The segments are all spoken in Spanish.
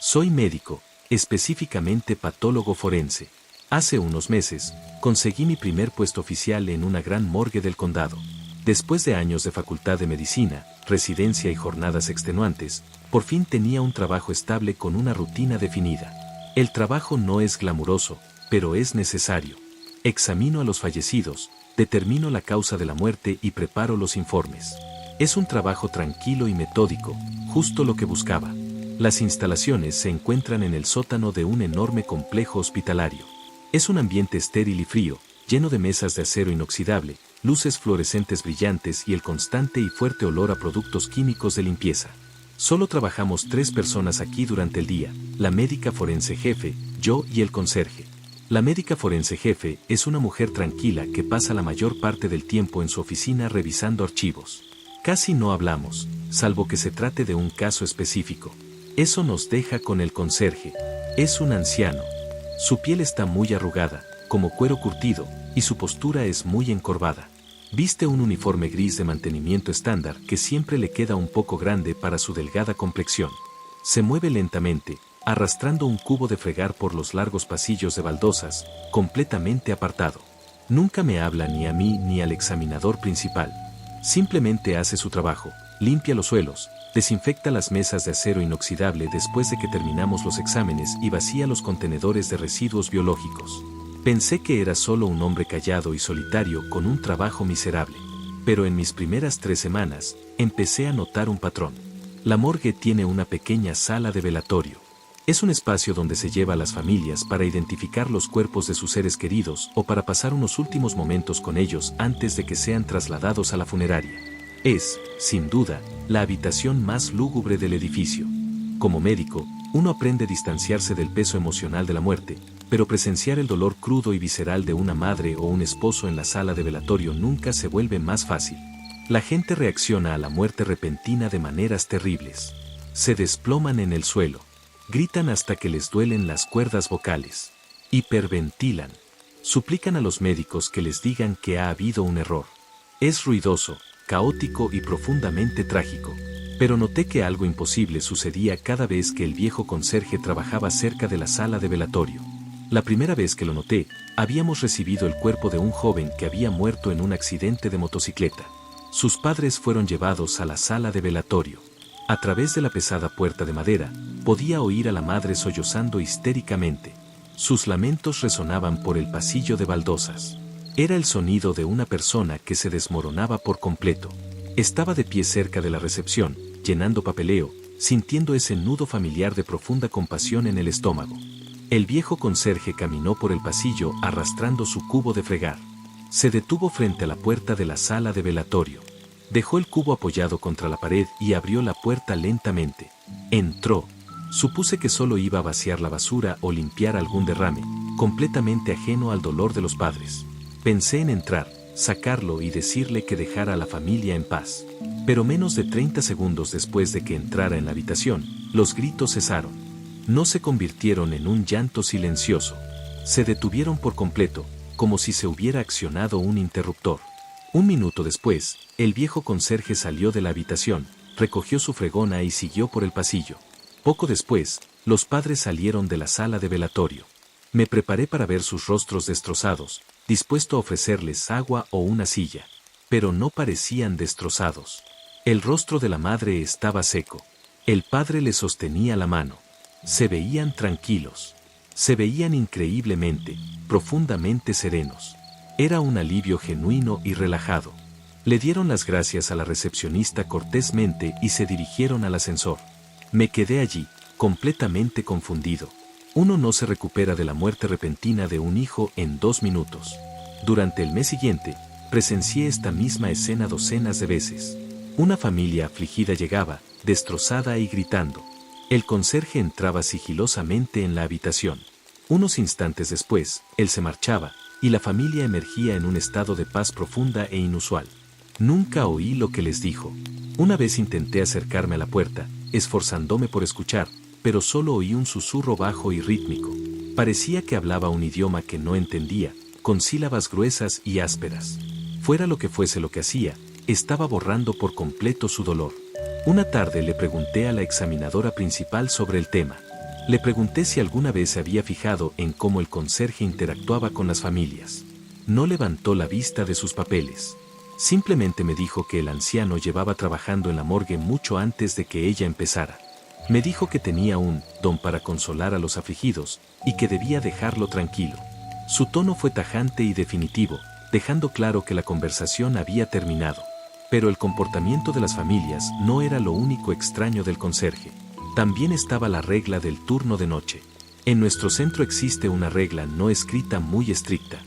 Soy médico, específicamente patólogo forense. Hace unos meses, conseguí mi primer puesto oficial en una gran morgue del condado. Después de años de facultad de medicina, residencia y jornadas extenuantes, por fin tenía un trabajo estable con una rutina definida. El trabajo no es glamuroso, pero es necesario. Examino a los fallecidos, determino la causa de la muerte y preparo los informes. Es un trabajo tranquilo y metódico, justo lo que buscaba. Las instalaciones se encuentran en el sótano de un enorme complejo hospitalario. Es un ambiente estéril y frío, lleno de mesas de acero inoxidable, luces fluorescentes brillantes y el constante y fuerte olor a productos químicos de limpieza. Solo trabajamos 3 personas aquí durante el día, la médica forense jefe, yo y el conserje. La médica forense jefe es una mujer tranquila que pasa la mayor parte del tiempo en su oficina revisando archivos. Casi no hablamos, salvo que se trate de un caso específico. Eso nos deja con el conserje. Es un anciano. Su piel está muy arrugada, como cuero curtido, y su postura es muy encorvada. Viste un uniforme gris de mantenimiento estándar que siempre le queda un poco grande para su delgada complexión. Se mueve lentamente, arrastrando un cubo de fregar por los largos pasillos de baldosas, completamente apartado. Nunca me habla ni a mí ni al examinador principal. Simplemente hace su trabajo, limpia los suelos, desinfecta las mesas de acero inoxidable después de que terminamos los exámenes y vacía los contenedores de residuos biológicos. Pensé que era solo un hombre callado y solitario con un trabajo miserable. Pero en mis primeras 3 semanas, empecé a notar un patrón. La morgue tiene una pequeña sala de velatorio. Es un espacio donde se lleva a las familias para identificar los cuerpos de sus seres queridos o para pasar unos últimos momentos con ellos antes de que sean trasladados a la funeraria. Es, sin duda, la habitación más lúgubre del edificio. Como médico, uno aprende a distanciarse del peso emocional de la muerte, pero presenciar el dolor crudo y visceral de una madre o un esposo en la sala de velatorio nunca se vuelve más fácil. La gente reacciona a la muerte repentina de maneras terribles. Se desploman en el suelo. Gritan hasta que les duelen las cuerdas vocales. Hiperventilan. Suplican a los médicos que les digan que ha habido un error. Es ruidoso, caótico y profundamente trágico. Pero noté que algo imposible sucedía cada vez que el viejo conserje trabajaba cerca de la sala de velatorio. La primera vez que lo noté, habíamos recibido el cuerpo de un joven que había muerto en un accidente de motocicleta. Sus padres fueron llevados a la sala de velatorio. A través de la pesada puerta de madera, podía oír a la madre sollozando histéricamente. Sus lamentos resonaban por el pasillo de baldosas. Era el sonido de una persona que se desmoronaba por completo. Estaba de pie cerca de la recepción, llenando papeleo, sintiendo ese nudo familiar de profunda compasión en el estómago. El viejo conserje caminó por el pasillo arrastrando su cubo de fregar. Se detuvo frente a la puerta de la sala de velatorio. Dejó el cubo apoyado contra la pared y abrió la puerta lentamente. Entró. Supuse que solo iba a vaciar la basura o limpiar algún derrame, completamente ajeno al dolor de los padres. Pensé en entrar, sacarlo y decirle que dejara a la familia en paz. Pero menos de 30 segundos después de que entrara en la habitación, los gritos cesaron. No se convirtieron en un llanto silencioso. Se detuvieron por completo, como si se hubiera accionado un interruptor. Un minuto después, el viejo conserje salió de la habitación, recogió su fregona y siguió por el pasillo. Poco después, los padres salieron de la sala de velatorio. Me preparé para ver sus rostros destrozados, dispuesto a ofrecerles agua o una silla. Pero no parecían destrozados. El rostro de la madre estaba seco. El padre le sostenía la mano. Se veían tranquilos. Se veían increíblemente, profundamente serenos. Era un alivio genuino y relajado. Le dieron las gracias a la recepcionista cortésmente y se dirigieron al ascensor. Me quedé allí, completamente confundido. Uno no se recupera de la muerte repentina de un hijo en 2 minutos. Durante el mes siguiente, presencié esta misma escena docenas de veces. Una familia afligida llegaba, destrozada y gritando. El conserje entraba sigilosamente en la habitación. Unos instantes después, él se marchaba, y la familia emergía en un estado de paz profunda e inusual. Nunca oí lo que les dijo. Una vez intenté acercarme a la puerta, esforzándome por escuchar, pero solo oí un susurro bajo y rítmico. Parecía que hablaba un idioma que no entendía, con sílabas gruesas y ásperas. Fuera lo que fuese lo que hacía, estaba borrando por completo su dolor. Una tarde le pregunté a la examinadora principal sobre el tema. Le pregunté si alguna vez se había fijado en cómo el conserje interactuaba con las familias. No levantó la vista de sus papeles. Simplemente me dijo que el anciano llevaba trabajando en la morgue mucho antes de que ella empezara. Me dijo que tenía un don para consolar a los afligidos y que debía dejarlo tranquilo. Su tono fue tajante y definitivo, dejando claro que la conversación había terminado. Pero el comportamiento de las familias no era lo único extraño del conserje. También estaba la regla del turno de noche. En nuestro centro existe una regla no escrita muy estricta.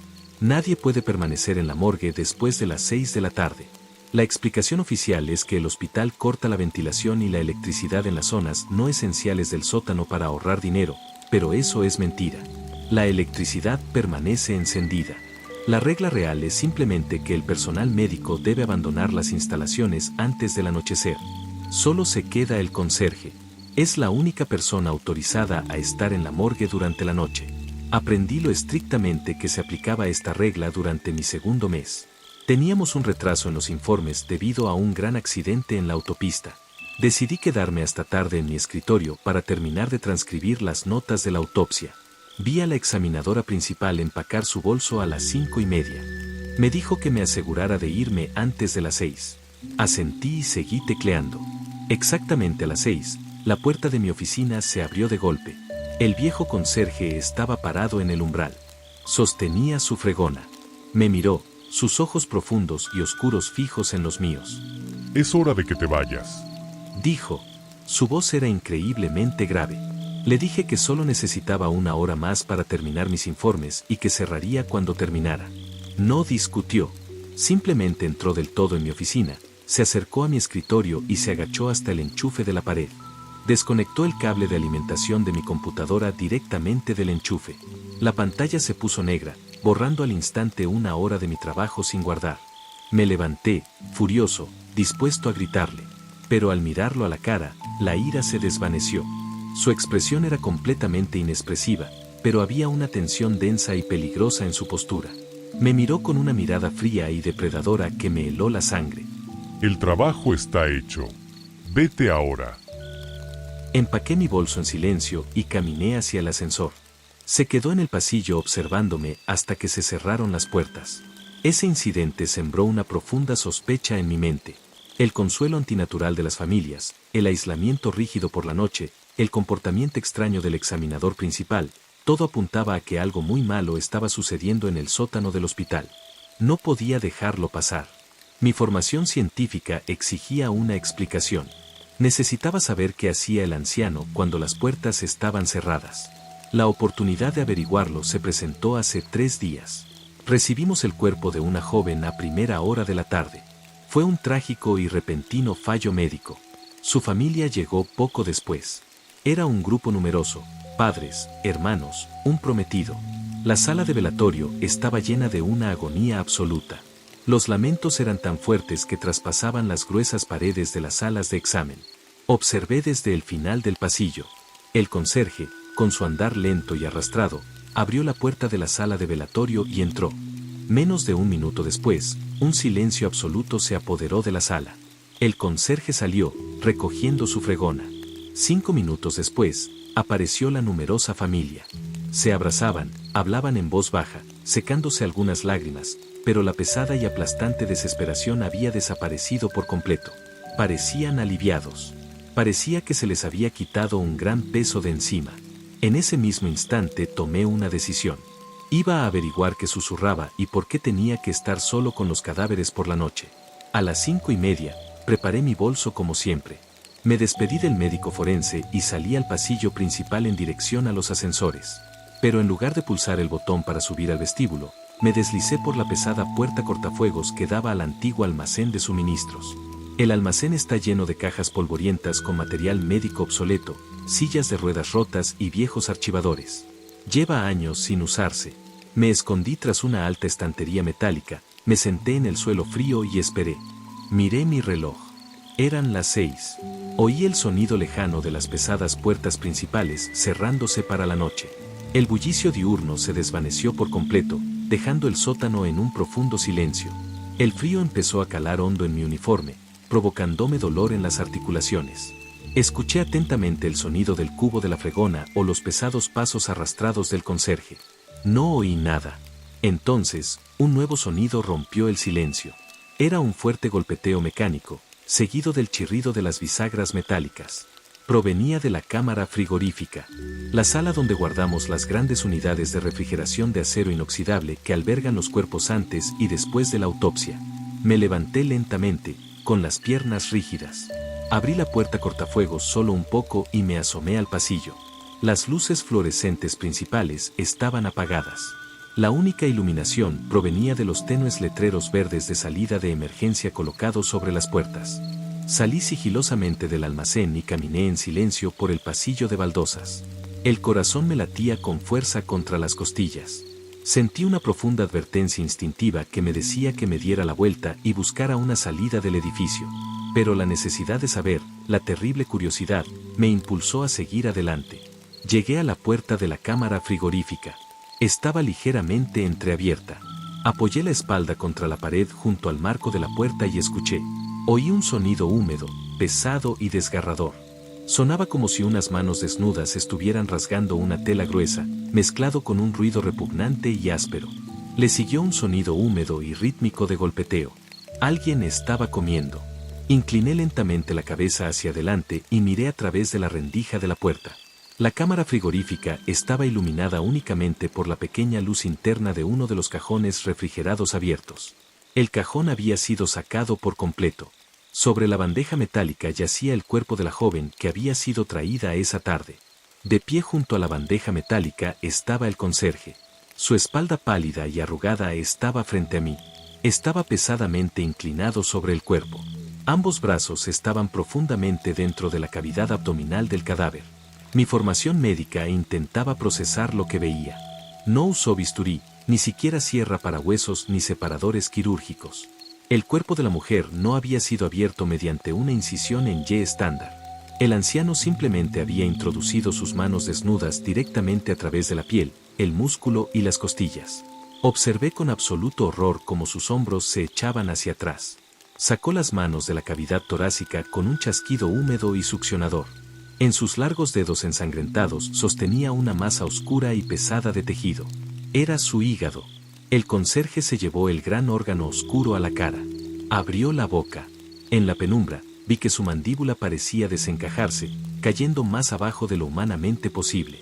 Nadie puede permanecer en la morgue después de las 6 de la tarde. La explicación oficial es que el hospital corta la ventilación y la electricidad en las zonas no esenciales del sótano para ahorrar dinero, pero eso es mentira. La electricidad permanece encendida. La regla real es simplemente que el personal médico debe abandonar las instalaciones antes del anochecer. Solo se queda el conserje. Es la única persona autorizada a estar en la morgue durante la noche. Aprendí lo estrictamente que se aplicaba esta regla durante mi segundo mes. Teníamos un retraso en los informes debido a un gran accidente en la autopista. Decidí quedarme hasta tarde en mi escritorio para terminar de transcribir las notas de la autopsia. Vi a la examinadora principal empacar su bolso a las 5:30. Me dijo que me asegurara de irme antes de las 6. Asentí y seguí tecleando. Exactamente a las 6, la puerta de mi oficina se abrió de golpe. El viejo conserje estaba parado en el umbral. Sostenía su fregona. Me miró, sus ojos profundos y oscuros fijos en los míos. Es hora de que te vayas, dijo. Su voz era increíblemente grave. Le dije que solo necesitaba una hora más para terminar mis informes y que cerraría cuando terminara. No discutió. Simplemente entró del todo en mi oficina, se acercó a mi escritorio y se agachó hasta el enchufe de la pared. Desconectó el cable de alimentación de mi computadora directamente del enchufe. La pantalla se puso negra, borrando al instante una hora de mi trabajo sin guardar. Me levanté, furioso, dispuesto a gritarle. Pero al mirarlo a la cara, la ira se desvaneció. Su expresión era completamente inexpresiva, pero había una tensión densa y peligrosa en su postura. Me miró con una mirada fría y depredadora que me heló la sangre. El trabajo está hecho. Vete ahora. Empaqué mi bolso en silencio y caminé hacia el ascensor. Se quedó en el pasillo observándome hasta que se cerraron las puertas. Ese incidente sembró una profunda sospecha en mi mente. El consuelo antinatural de las familias, el aislamiento rígido por la noche, el comportamiento extraño del examinador principal, todo apuntaba a que algo muy malo estaba sucediendo en el sótano del hospital. No podía dejarlo pasar. Mi formación científica exigía una explicación. Necesitaba saber qué hacía el anciano cuando las puertas estaban cerradas. La oportunidad de averiguarlo se presentó hace 3 días. Recibimos el cuerpo de una joven a primera hora de la tarde. Fue un trágico y repentino fallo médico. Su familia llegó poco después. Era un grupo numeroso, padres, hermanos, un prometido. La sala de velatorio estaba llena de una agonía absoluta. Los lamentos eran tan fuertes que traspasaban las gruesas paredes de las salas de examen. Observé desde el final del pasillo. El conserje, con su andar lento y arrastrado, abrió la puerta de la sala de velatorio y entró. Menos de un minuto después, un silencio absoluto se apoderó de la sala. El conserje salió, recogiendo su fregona. 5 minutos después, apareció la numerosa familia. Se abrazaban, hablaban en voz baja, secándose algunas lágrimas, pero la pesada y aplastante desesperación había desaparecido por completo. Parecían aliviados. Parecía que se les había quitado un gran peso de encima. En ese mismo instante tomé una decisión. Iba a averiguar qué susurraba y por qué tenía que estar solo con los cadáveres por la noche. A las 5:30, preparé mi bolso como siempre. Me despedí del médico forense y salí al pasillo principal en dirección a los ascensores. Pero en lugar de pulsar el botón para subir al vestíbulo, me deslicé por la pesada puerta cortafuegos que daba al antiguo almacén de suministros. El almacén está lleno de cajas polvorientas con material médico obsoleto, sillas de ruedas rotas y viejos archivadores. Lleva años sin usarse. Me escondí tras una alta estantería metálica, me senté en el suelo frío y esperé. Miré mi reloj. Eran las 6. Oí el sonido lejano de las pesadas puertas principales cerrándose para la noche. El bullicio diurno se desvaneció por completo, dejando el sótano en un profundo silencio. El frío empezó a calar hondo en mi uniforme, provocándome dolor en las articulaciones. Escuché atentamente el sonido del cubo de la fregona o los pesados pasos arrastrados del conserje. No oí nada. Entonces, un nuevo sonido rompió el silencio. Era un fuerte golpeteo mecánico, seguido del chirrido de las bisagras metálicas. Provenía de la cámara frigorífica, la sala donde guardamos las grandes unidades de refrigeración de acero inoxidable que albergan los cuerpos antes y después de la autopsia. Me levanté lentamente, con las piernas rígidas. Abrí la puerta cortafuegos solo un poco y me asomé al pasillo. Las luces fluorescentes principales estaban apagadas. La única iluminación provenía de los tenues letreros verdes de salida de emergencia colocados sobre las puertas. Salí sigilosamente del almacén y caminé en silencio por el pasillo de baldosas. El corazón me latía con fuerza contra las costillas. Sentí una profunda advertencia instintiva que me decía que me diera la vuelta y buscara una salida del edificio. Pero la necesidad de saber, la terrible curiosidad, me impulsó a seguir adelante. Llegué a la puerta de la cámara frigorífica. Estaba ligeramente entreabierta. Apoyé la espalda contra la pared junto al marco de la puerta y escuché. Oí un sonido húmedo, pesado y desgarrador. Sonaba como si unas manos desnudas estuvieran rasgando una tela gruesa, mezclado con un ruido repugnante y áspero. Le siguió un sonido húmedo y rítmico de golpeteo. Alguien estaba comiendo. Incliné lentamente la cabeza hacia adelante y miré a través de la rendija de la puerta. La cámara frigorífica estaba iluminada únicamente por la pequeña luz interna de uno de los cajones refrigerados abiertos. El cajón había sido sacado por completo. Sobre la bandeja metálica yacía el cuerpo de la joven que había sido traída esa tarde. De pie junto a la bandeja metálica estaba el conserje. Su espalda pálida y arrugada estaba frente a mí. Estaba pesadamente inclinado sobre el cuerpo. Ambos brazos estaban profundamente dentro de la cavidad abdominal del cadáver. Mi formación médica intentaba procesar lo que veía. No usó bisturí, ni siquiera sierra para huesos ni separadores quirúrgicos. El cuerpo de la mujer no había sido abierto mediante una incisión en Y estándar. El anciano simplemente había introducido sus manos desnudas directamente a través de la piel, el músculo y las costillas. Observé con absoluto horror cómo sus hombros se echaban hacia atrás. Sacó las manos de la cavidad torácica con un chasquido húmedo y succionador. En sus largos dedos ensangrentados sostenía una masa oscura y pesada de tejido. Era su hígado. El conserje se llevó el gran órgano oscuro a la cara. Abrió la boca. En la penumbra, vi que su mandíbula parecía desencajarse, cayendo más abajo de lo humanamente posible.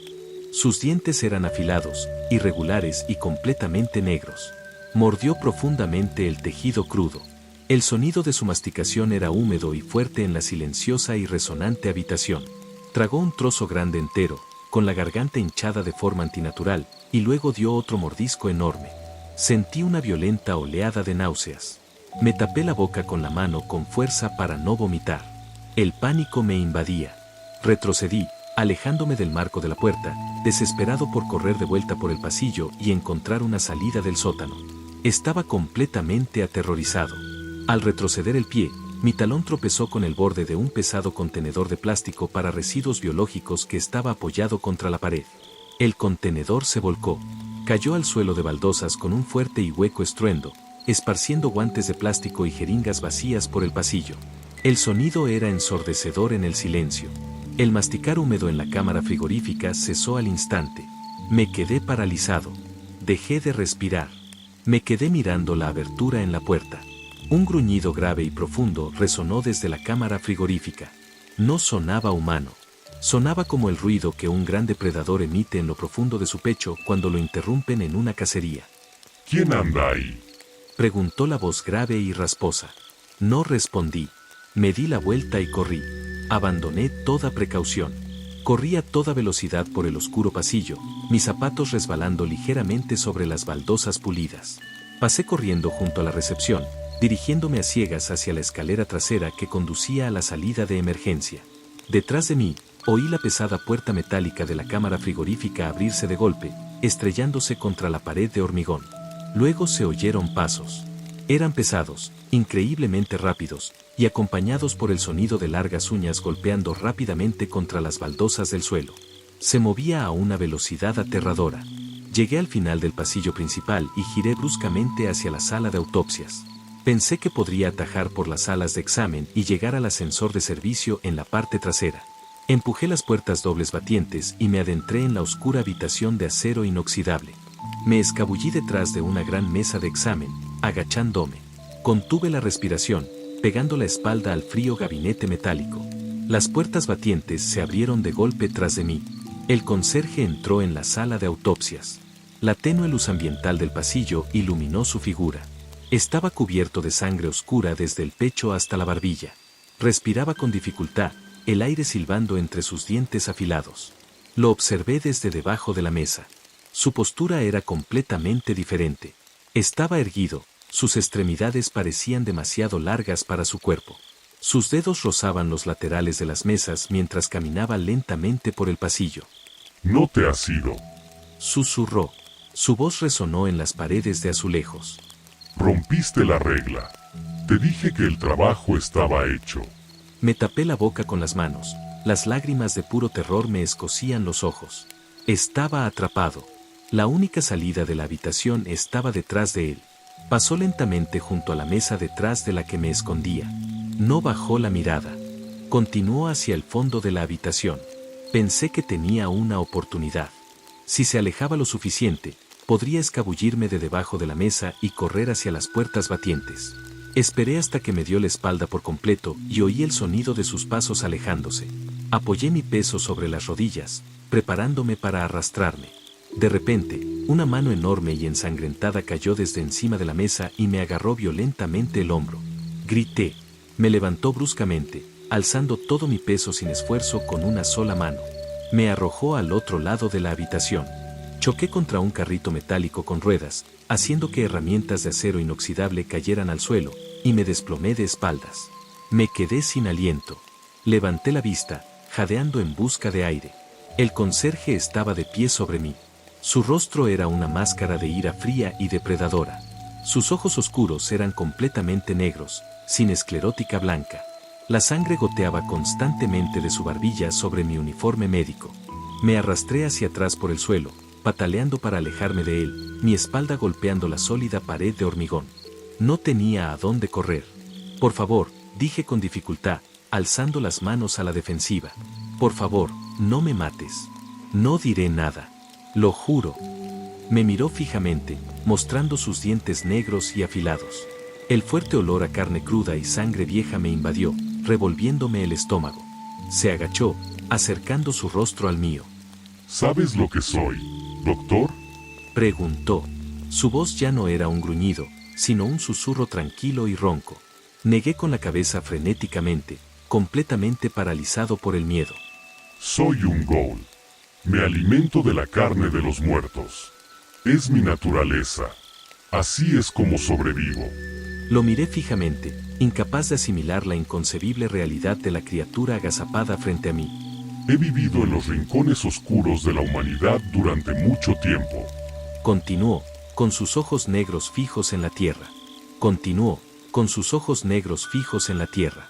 Sus dientes eran afilados, irregulares y completamente negros. Mordió profundamente el tejido crudo. El sonido de su masticación era húmedo y fuerte en la silenciosa y resonante habitación. Tragó un trozo grande entero, con la garganta hinchada de forma antinatural, y luego dio otro mordisco enorme. Sentí una violenta oleada de náuseas. Me tapé la boca con la mano con fuerza para no vomitar. El pánico me invadía. Retrocedí, alejándome del marco de la puerta, desesperado por correr de vuelta por el pasillo y encontrar una salida del sótano. Estaba completamente aterrorizado. Al retroceder el pie, mi talón tropezó con el borde de un pesado contenedor de plástico para residuos biológicos que estaba apoyado contra la pared. El contenedor se volcó. Cayó al suelo de baldosas con un fuerte y hueco estruendo, esparciendo guantes de plástico y jeringas vacías por el pasillo. El sonido era ensordecedor en el silencio. El masticar húmedo en la cámara frigorífica cesó al instante. Me quedé paralizado. Dejé de respirar. Me quedé mirando la abertura en la puerta. Un gruñido grave y profundo resonó desde la cámara frigorífica. No sonaba humano. Sonaba como el ruido que un gran depredador emite en lo profundo de su pecho cuando lo interrumpen en una cacería. ¿Quién anda ahí? Preguntó la voz grave y rasposa. No respondí. Me di la vuelta y corrí. Abandoné toda precaución. Corrí a toda velocidad por el oscuro pasillo, mis zapatos resbalando ligeramente sobre las baldosas pulidas. Pasé corriendo junto a la recepción, dirigiéndome a ciegas hacia la escalera trasera que conducía a la salida de emergencia. Detrás de mí, oí la pesada puerta metálica de la cámara frigorífica abrirse de golpe, estrellándose contra la pared de hormigón. Luego se oyeron pasos. Eran pesados, increíblemente rápidos, y acompañados por el sonido de largas uñas golpeando rápidamente contra las baldosas del suelo. Se movía a una velocidad aterradora. Llegué al final del pasillo principal y giré bruscamente hacia la sala de autopsias. Pensé que podría atajar por las salas de examen y llegar al ascensor de servicio en la parte trasera. Empujé las puertas dobles batientes y me adentré en la oscura habitación de acero inoxidable. Me escabullí detrás de una gran mesa de examen, agachándome. Contuve la respiración, pegando la espalda al frío gabinete metálico. Las puertas batientes se abrieron de golpe tras de mí. El conserje entró en la sala de autopsias. La tenue luz ambiental del pasillo iluminó su figura. Estaba cubierto de sangre oscura desde el pecho hasta la barbilla. Respiraba con dificultad, el aire silbando entre sus dientes afilados. Lo observé desde debajo de la mesa. Su postura era completamente diferente. Estaba erguido, sus extremidades parecían demasiado largas para su cuerpo. Sus dedos rozaban los laterales de las mesas mientras caminaba lentamente por el pasillo. No te has ido. Susurró. Su voz resonó en las paredes de azulejos. Rompiste la regla. Te dije que el trabajo estaba hecho. Me tapé la boca con las manos. Las lágrimas de puro terror me escocían los ojos. Estaba atrapado. La única salida de la habitación estaba detrás de él. Pasó lentamente junto a la mesa detrás de la que me escondía. No bajó la mirada. Continuó hacia el fondo de la habitación. Pensé que tenía una oportunidad. Si se alejaba lo suficiente, podría escabullirme de debajo de la mesa y correr hacia las puertas batientes. Esperé hasta que me dio la espalda por completo y oí el sonido de sus pasos alejándose. Apoyé mi peso sobre las rodillas, preparándome para arrastrarme. De repente, una mano enorme y ensangrentada cayó desde encima de la mesa y me agarró violentamente el hombro. Grité. Me levantó bruscamente, alzando todo mi peso sin esfuerzo con una sola mano. Me arrojó al otro lado de la habitación. Choqué contra un carrito metálico con ruedas, haciendo que herramientas de acero inoxidable cayeran al suelo, y me desplomé de espaldas. Me quedé sin aliento. Levanté la vista, jadeando en busca de aire. El conserje estaba de pie sobre mí. Su rostro era una máscara de ira fría y depredadora. Sus ojos oscuros eran completamente negros, sin esclerótica blanca. La sangre goteaba constantemente de su barbilla sobre mi uniforme médico. Me arrastré hacia atrás por el suelo, pataleando para alejarme de él, mi espalda golpeando la sólida pared de hormigón. No tenía a dónde correr. Por favor, dije con dificultad, alzando las manos a la defensiva. Por favor, no me mates. No diré nada. Lo juro. Me miró fijamente, mostrando sus dientes negros y afilados. El fuerte olor a carne cruda y sangre vieja me invadió, revolviéndome el estómago. Se agachó, acercando su rostro al mío. ¿Sabes lo que soy, doctor? Preguntó. Su voz ya no era un gruñido, sino un susurro tranquilo y ronco. Negué con la cabeza frenéticamente, completamente paralizado por el miedo. Soy un ghoul. Me alimento de la carne de los muertos. Es mi naturaleza. Así es como sobrevivo. Lo miré fijamente, incapaz de asimilar la inconcebible realidad de la criatura agazapada frente a mí. He vivido en los rincones oscuros de la humanidad durante mucho tiempo. Continuó, con sus ojos negros fijos en la tierra. Continuó, con sus ojos negros fijos en la tierra.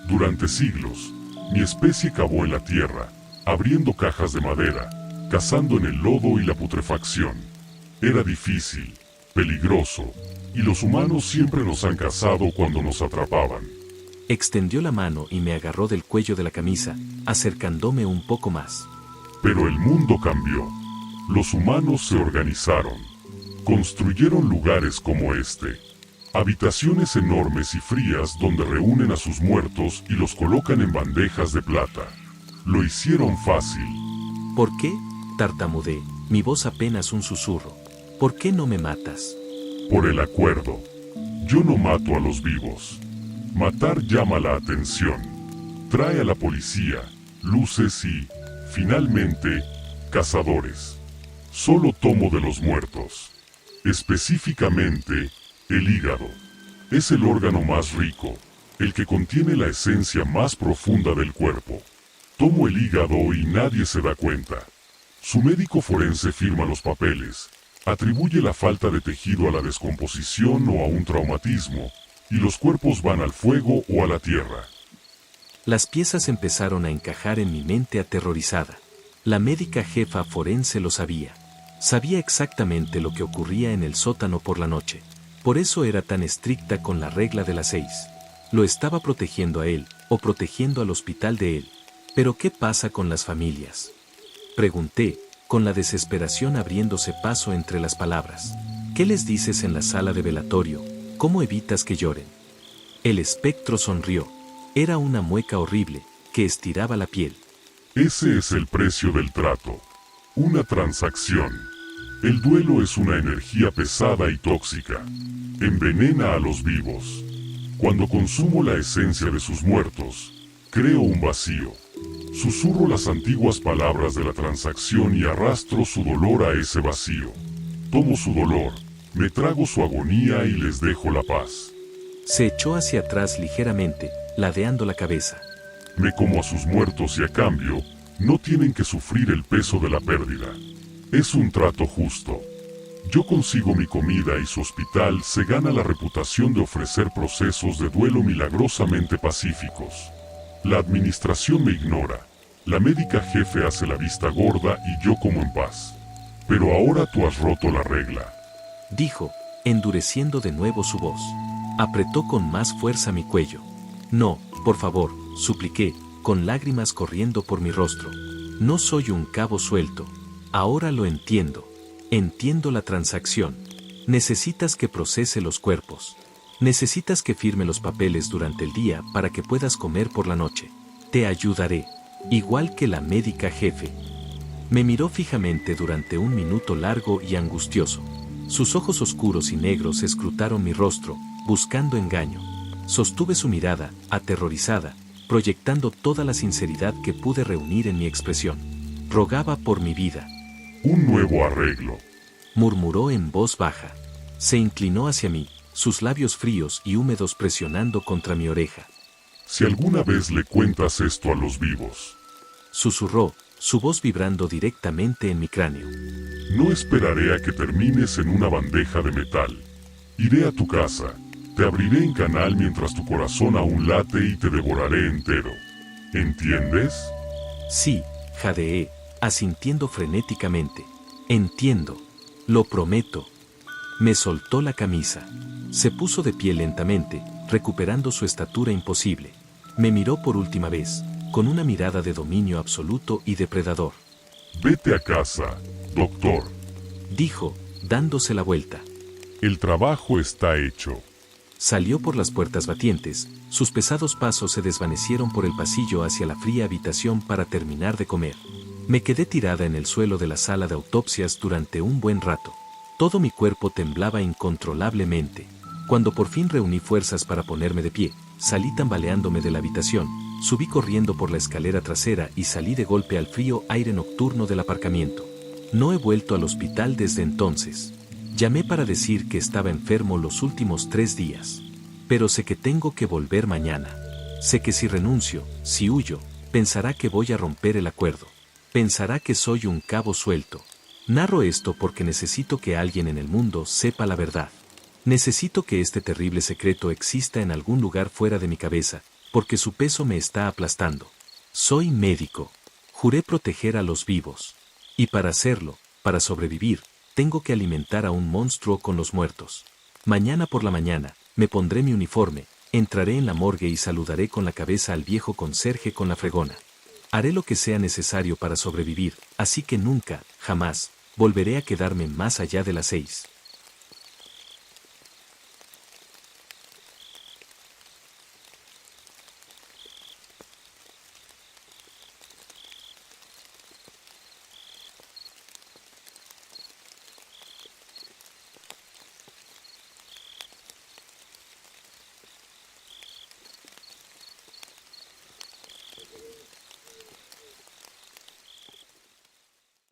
Durante siglos, mi especie cavó en la tierra, abriendo cajas de madera, cazando en el lodo y la putrefacción. Era difícil, peligroso, y los humanos siempre nos han cazado cuando nos atrapaban. Extendió la mano y me agarró del cuello de la camisa, acercándome un poco más. Pero el mundo cambió. Los humanos se organizaron. Construyeron lugares como este. Habitaciones enormes y frías donde reúnen a sus muertos y los colocan en bandejas de plata. Lo hicieron fácil. ¿Por qué? Tartamudeé, mi voz apenas un susurro. ¿Por qué no me matas? Por el acuerdo. Yo no mato a los vivos. Matar llama la atención. Trae a la policía, luces y, finalmente, cazadores. Solo tomo de los muertos. Específicamente, el hígado. Es el órgano más rico, el que contiene la esencia más profunda del cuerpo. Tomo el hígado y nadie se da cuenta. Su médico forense firma los papeles, atribuye la falta de tejido a la descomposición o a un traumatismo, y los cuerpos van al fuego o a la tierra. Las piezas empezaron a encajar en mi mente aterrorizada. La médica jefa forense lo sabía. Sabía exactamente lo que ocurría en el sótano por la noche. Por eso era tan estricta con la regla de las 6. Lo estaba protegiendo a él, o protegiendo al hospital de él. ¿Pero qué pasa con las familias?, pregunté, con la desesperación abriéndose paso entre las palabras. ¿Qué les dices en la sala de velatorio? ¿Cómo evitas que lloren? El espectro sonrió. Era una mueca horrible, que estiraba la piel. Ese es el precio del trato. Una transacción. El duelo es una energía pesada y tóxica. Envenena a los vivos. Cuando consumo la esencia de sus muertos, creo un vacío. Susurro las antiguas palabras de la transacción y arrastro su dolor a ese vacío. Tomo su dolor, me trago su agonía y les dejo la paz. Se echó hacia atrás ligeramente, ladeando la cabeza. Me como a sus muertos y a cambio, no tienen que sufrir el peso de la pérdida. Es un trato justo. Yo consigo mi comida y su hospital se gana la reputación de ofrecer procesos de duelo milagrosamente pacíficos. La administración me ignora. La médica jefe hace la vista gorda y yo como en paz. Pero ahora tú has roto la regla, dijo, endureciendo de nuevo su voz. Apretó con más fuerza mi cuello. No, por favor, supliqué, con lágrimas corriendo por mi rostro. No soy un cabo suelto. Ahora lo entiendo. Entiendo la transacción. Necesitas que procese los cuerpos. Necesitas que firme los papeles durante el día para que puedas comer por la noche. Te ayudaré. Igual que la médica jefe. Me miró fijamente durante un minuto largo y angustioso. Sus ojos oscuros y negros escrutaron mi rostro, buscando engaño. Sostuve su mirada, aterrorizada, proyectando toda la sinceridad que pude reunir en mi expresión. Rogaba por mi vida. Un nuevo arreglo, murmuró en voz baja. Se inclinó hacia mí, sus labios fríos y húmedos presionando contra mi oreja. Si alguna vez le cuentas esto a los vivos, susurró, su voz vibrando directamente en mi cráneo. No esperaré a que termines en una bandeja de metal. Iré a tu casa, te abriré en canal mientras tu corazón aún late y te devoraré entero. ¿Entiendes? Sí, jadeé, asintiendo frenéticamente. Entiendo. Lo prometo. Me soltó la camisa. Se puso de pie lentamente, recuperando su estatura imposible. Me miró por última vez, con una mirada de dominio absoluto y depredador. Vete a casa, doctor, dijo, dándose la vuelta. El trabajo está hecho. Salió por las puertas batientes, sus pesados pasos se desvanecieron por el pasillo hacia la fría habitación para terminar de comer. Me quedé tirada en el suelo de la sala de autopsias durante un buen rato. Todo mi cuerpo temblaba incontrolablemente. Cuando por fin reuní fuerzas para ponerme de pie, salí tambaleándome de la habitación, subí corriendo por la escalera trasera y salí de golpe al frío aire nocturno del aparcamiento. No he vuelto al hospital desde entonces. Llamé para decir que estaba enfermo los últimos 3 días. Pero sé que tengo que volver mañana. Sé que si renuncio, si huyo, pensará que voy a romper el acuerdo. Pensará que soy un cabo suelto. Narro esto porque necesito que alguien en el mundo sepa la verdad. Necesito que este terrible secreto exista en algún lugar fuera de mi cabeza, porque su peso me está aplastando. Soy médico. Juré proteger a los vivos. Y para hacerlo, para sobrevivir, tengo que alimentar a un monstruo con los muertos. Mañana por la mañana, me pondré mi uniforme, entraré en la morgue y saludaré con la cabeza al viejo conserje con la fregona. Haré lo que sea necesario para sobrevivir, así que nunca, jamás, volveré a quedarme más allá de las 6.